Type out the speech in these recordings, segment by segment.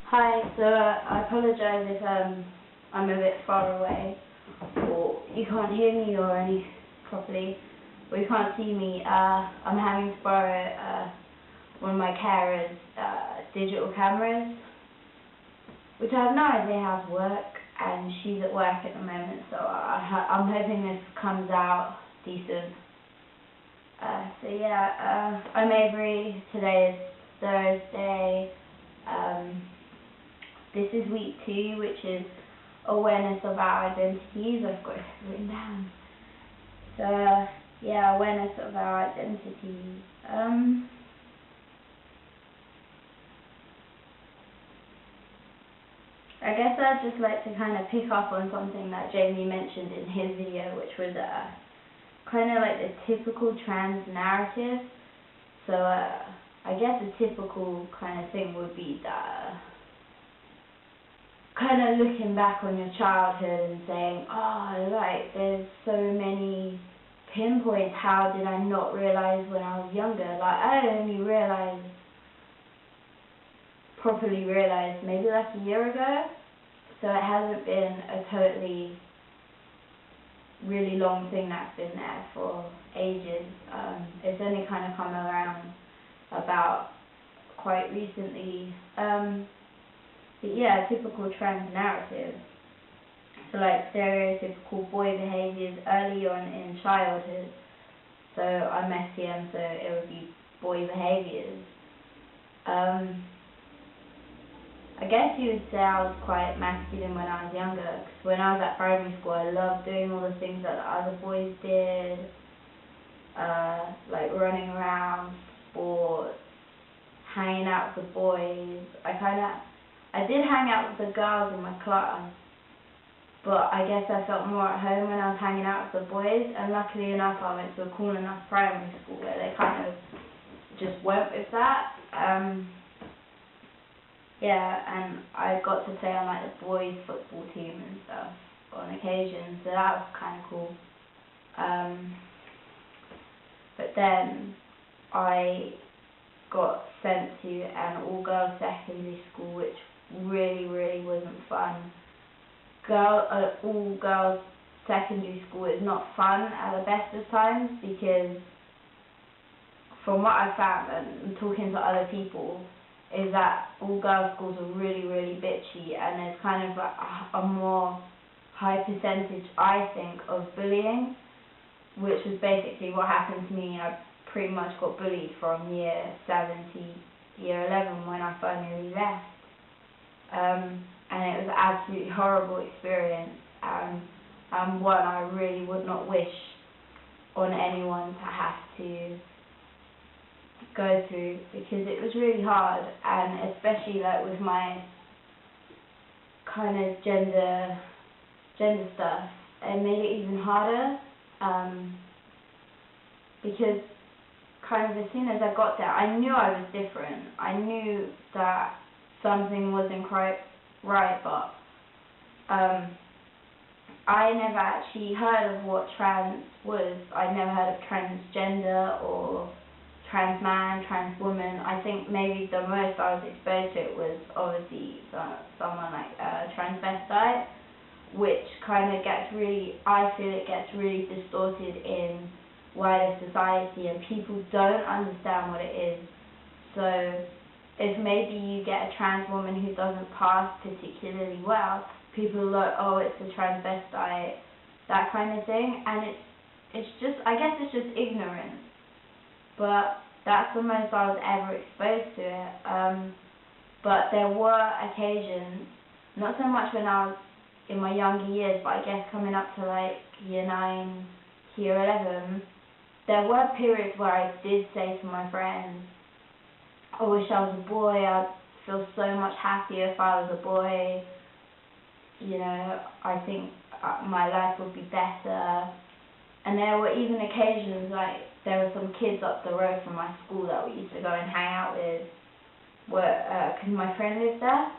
Hi, so I apologise if I'm a bit far away, or you can't hear me or any properly, or you can't see me. I'm having to borrow one of my carers' digital cameras, which I have no idea how to work, and she's at work at the moment, so I'm hoping this comes out decent. So yeah, I'm Avery. Today is Thursday. This is week 2, which is awareness of our identities. I've got it written down. So yeah, awareness of our identities. I guess I'd just like to kind of pick up on something that Jamie mentioned in his video, which was kind of like the typical trans narrative. So I guess a typical kind of thing would be that kind of looking back on your childhood and saying, oh, like, there's so many pinpoints. How did I not realize when I was younger? Like, I only properly realized maybe like a year ago. So it hasn't been a totally really long thing that's been there for ages. It's only kind of come around about quite recently. But yeah, typical trans narrative. So like stereotypical boy behaviours early on in childhood. So I'm STM, so it would be boy behaviours. I guess you would say I was quite masculine when I was younger, because when I was at primary school I loved doing all the things that the other boys did, like running around, sports, hanging out with the boys. I did hang out with the girls in my class, but I guess I felt more at home when I was hanging out with the boys, and luckily enough I went to a cool enough primary school where they kind of just went with that. Yeah, and I got to play on like the boys football team and stuff on occasion, so that was kind of cool. But then I got sent to an all-girls secondary school, which really wasn't fun. All-girls secondary school is not fun at the best of times, because from what I found and talking to other people, is that all-girls schools are really bitchy, and there's kind of like a more high percentage, I think, of bullying, which was basically what happened to me. I pretty much got bullied from year 7 to year 11 when I finally left. And it was an absolutely horrible experience, and one I really would not wish on anyone to have to go through, because it was really hard, and especially like with my kind of gender stuff, it made it even harder, because kind of as soon as I got there, I knew I was different. I knew that something wasn't quite right, but I never actually heard of what trans was. I never heard of transgender or trans man, trans woman. I think maybe the most I was exposed to it was obviously someone like transvestite, which kind of I feel it gets really distorted in wider society, and people don't understand what it is. So if maybe you get a trans woman who doesn't pass particularly well, people are like, oh, it's a transvestite, that kind of thing, and it's just, I guess it's just ignorance. But that's the most I was ever exposed to it. But there were occasions, not so much when I was in my younger years, but I guess coming up to like year 9, year 11, there were periods where I did say to my friends, I wish I was a boy, I'd feel so much happier if I was a boy, you know, I think my life would be better. And there were even occasions, like, there were some kids up the road from my school that we used to go and hang out with, because my friend lived there.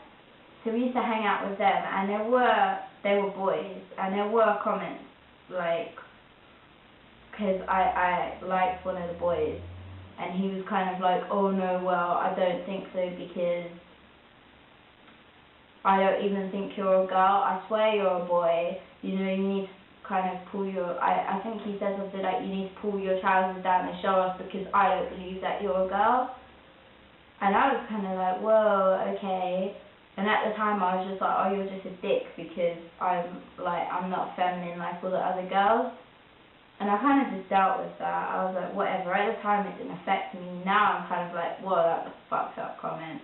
So we used to hang out with them, and they were boys, and there were comments, like, because I liked one of the boys, and he was kind of like, oh no, well, I don't think so, because I don't even think you're a girl, I swear you're a boy, you know, you need to kind of pull your, I think he said something like, you need to pull your trousers down and show us because I don't believe that you're a girl. And I was kind of like, whoa, okay. And at the time I was just like, oh, you're just a dick because I'm not feminine like all the other girls. And I kind of just dealt with that. I was like, whatever. At the time it didn't affect me. Now I'm kind of like, whoa, that's a fucked up comment.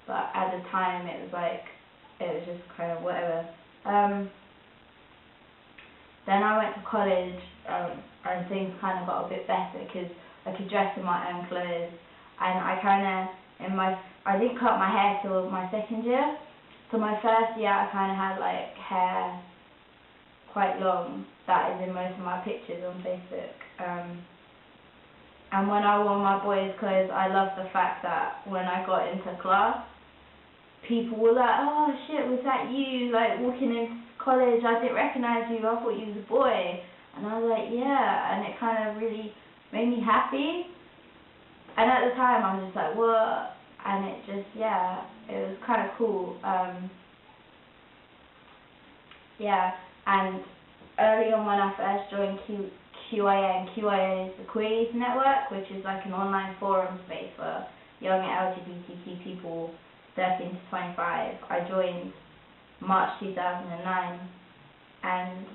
But at the time it was like, it was just kind of whatever. Then I went to college, and things kind of got a bit better because I could dress in my own clothes. And I didn't cut my hair till my second year. So my first year I kind of had like hair quite long. That is in most of my pictures on Facebook. And when I wore my boys' clothes, I loved the fact that when I got into class, people were like, oh shit, was that you, like walking into college? I didn't recognize you, I thought you was a boy. And I was like, yeah, and it kind of really made me happy. And at the time I was just like, what? And it just, yeah, it was kind of cool. Yeah, and early on when I first joined QIA is the Queers Network, which is like an online forum space for young LGBTQ people 13 to 25. I joined March 2009, and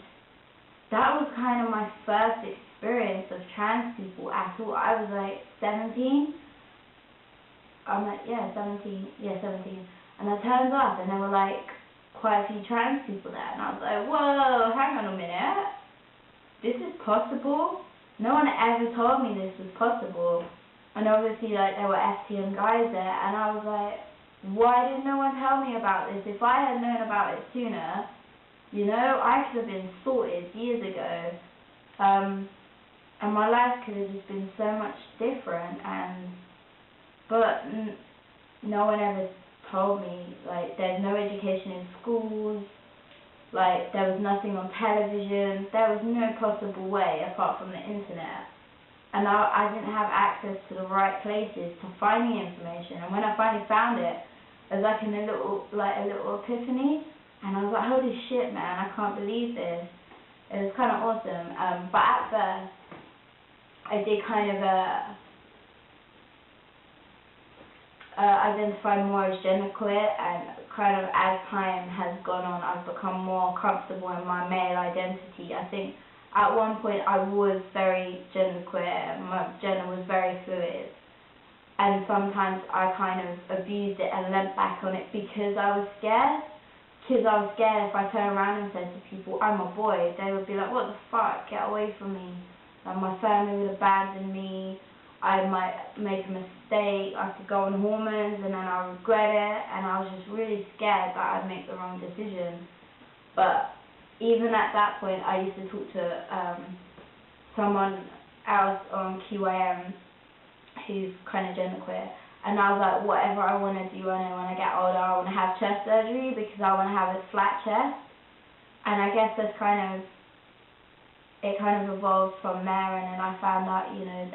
that was kind of my first experience of trans people at all. I was like 17. I'm like, 17. And I turned up and there were like quite a few trans people there, and I was like, whoa, hang on a minute. This is possible? No one ever told me this was possible. And obviously like there were FTM guys there, and I was like, why didn't no one tell me about this? If I had known about it sooner, you know, I could have been sorted years ago. And my life could have just been so much different, but no one ever told me. Like, there's no education in schools, like, there was nothing on television, there was no possible way apart from the internet. And I didn't have access to the right places to find the information, and when I finally found it, it was like a little epiphany, and I was like, holy shit, man, I can't believe this. It was kind of awesome. But at first, I did kind of identify more as genderqueer, and kind of as time has gone on, I've become more comfortable in my male identity. I think at one point I was very genderqueer, my gender was very fluid, and sometimes I kind of abused it and leant back on it because I was scared. Because I was scared if I turned around and said to people, I'm a boy, they would be like, what the fuck, get away from me. And my family would abandon me, I might make a mistake, I could go on hormones and then I'll regret it, and I was just really scared that I'd make the wrong decision. But even at that point, I used to talk to someone else on QAM who's kind of genderqueer, and I was like, whatever I want to do, I know when I get older I want to have chest surgery because I want to have a flat chest. And I guess it kind of evolved from there, and then I found out, you know,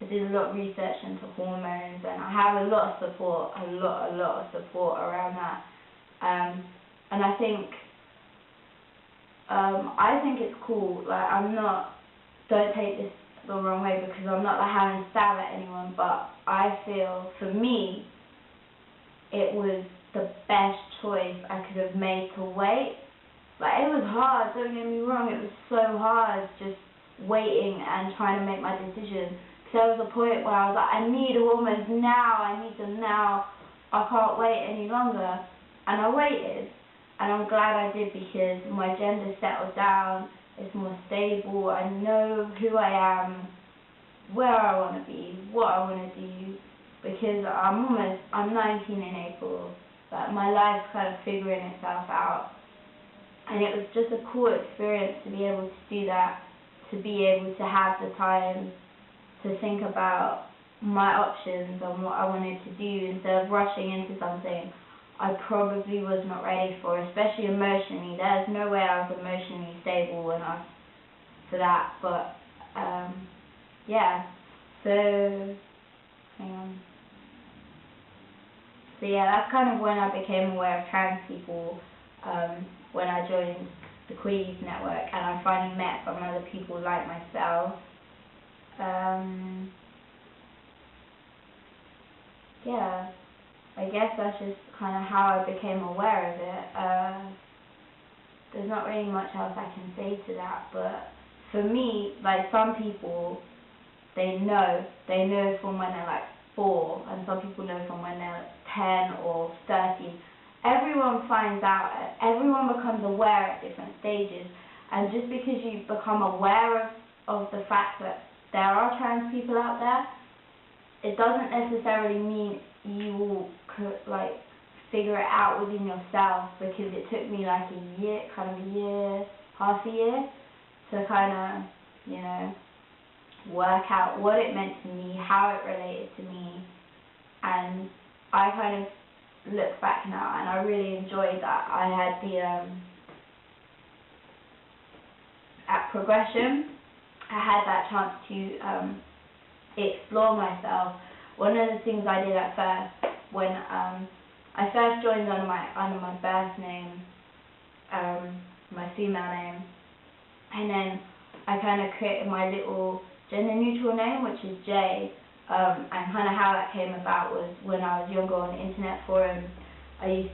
I did a lot of research into hormones, and I have a lot of support, a lot of support around that. And I think it's cool. Like, don't take this the wrong way, because I'm not like having a stab at anyone, but I feel for me it was the best choice I could have made to wait. Like, it was hard, don't get me wrong, it was so hard just waiting and trying to make my decision. Because there was a point where I was like, I need hormones now, I need them now, I can't wait any longer. And I waited, and I'm glad I did, because my gender settled down, it's more stable, I know who I am, where I want to be, what I want to do, because I'm 19 in April, but my life's kind of figuring itself out. And it was just a cool experience to be able to do that, to be able to have the time to think about my options and what I wanted to do instead of rushing into something I probably was not ready for, especially emotionally. There's no way I was emotionally stable enough for that, but yeah, so hang on. So So yeah, that's kind of when I became aware of trans people, when I joined the Queer Youth Network, and I finally met some other people like myself. Yeah, I guess that's just kind of how I became aware of it. There's not really much else I can say to that, but for me, like, some people, they know from when they're like 4, and some people know from when they're 10 or 13. Everyone finds out, everyone becomes aware at different stages, and just because you become aware of the fact that there are trans people out there, it doesn't necessarily mean you will figure it out within yourself, because it took me like a year, half a year, to kind of, you know, work out what it meant to me, how it related to me, and I kind of look back now and I really enjoyed that. I had at Progression, I had that chance to explore myself. One of the things I did at first, when I first joined under my birth name, my female name, and then I kind of created my little gender neutral name, which is J. And kind of how that came about was when I was younger on the internet forums, I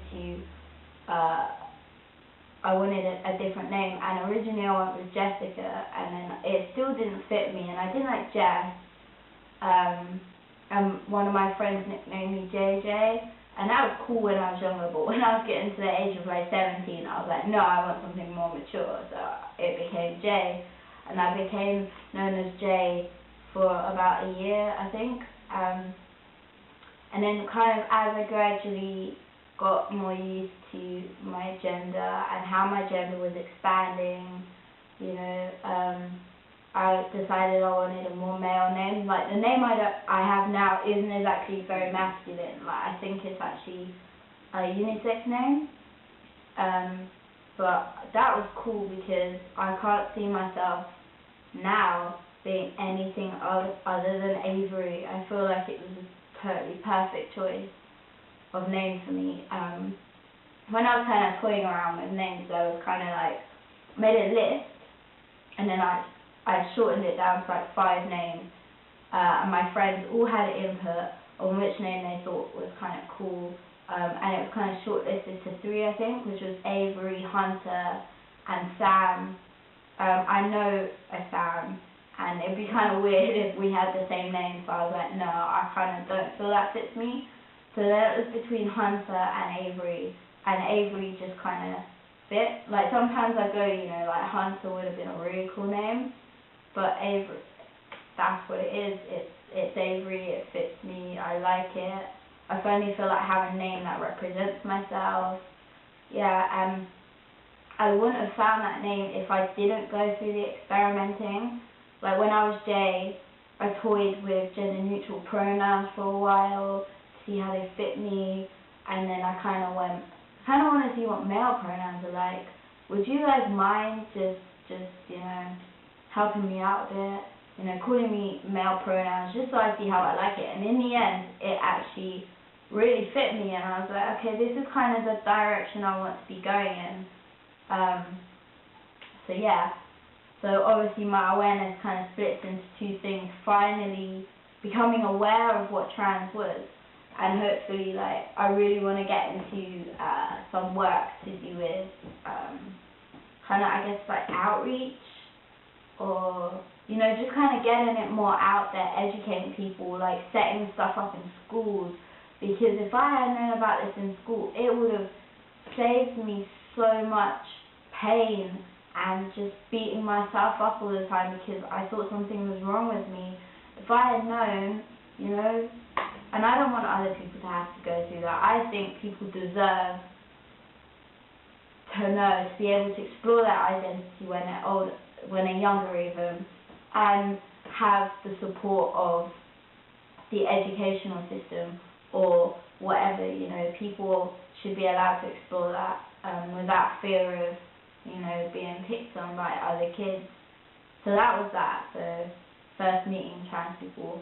wanted a different name, and originally I went with Jessica, and then it still didn't fit me, and I didn't like Jess. And one of my friends nicknamed me JJ, and that was cool when I was younger, but when I was getting to the age of like 17, I was like, no, I want something more mature, so it became J, and I became known as J for about a year, I think. And then kind of as I gradually got more used to my gender and how my gender was expanding, you know, I decided I wanted a more male name. Like, the name I have now isn't exactly very masculine. Like, I think it's actually a unisex name. But that was cool because I can't see myself now being anything other than Avery. I feel like it was a totally perfect choice of name for me. When I was kind of toying around with names, I was kind of like, made a list, and then I shortened it down to like 5 names, and my friends all had input on which name they thought was kind of cool, and it was kind of shortlisted to 3, I think, which was Avery, Hunter, and Sam. I know a Sam, and it'd be kind of weird if we had the same name, so I was like, no, I kind of don't feel that fits me. So then it was between Hunter and Avery just kind of fit. Like, sometimes I go, you know, like, Hunter would have been a really cool name, but Avery, that's what it is. It's Avery, it fits me, I like it. I finally feel like having a name that represents myself. Yeah, and I wouldn't have found that name if I didn't go through the experimenting. Like, when I was J, I toyed with gender neutral pronouns for a while to see how they fit me, and then I kind of want to see what male pronouns are like. Would you guys mind just you know, helping me out a bit, you know, calling me male pronouns, just so I see how I like it? And in the end, it actually really fit me, and I was like, okay, this is kind of the direction I want to be going in. So yeah, so obviously my awareness kind of splits into 2 things: finally becoming aware of what trans was, and hopefully, like, I really want to get into some work to do with kind of, I guess, like, outreach, or, you know, just kind of getting it more out there, educating people, like setting stuff up in schools, because if I had known about this in school, it would have saved me so much pain and just beating myself up all the time because I thought something was wrong with me. If I had known, you know, and I don't want other people to have to go through that. I think people deserve to know, to be able to explore their identity when they're old, when they're younger even, and have the support of the educational system or whatever. You know, people should be allowed to explore that without fear of, you know, being picked on by other kids. So that was that. So first meeting trans people.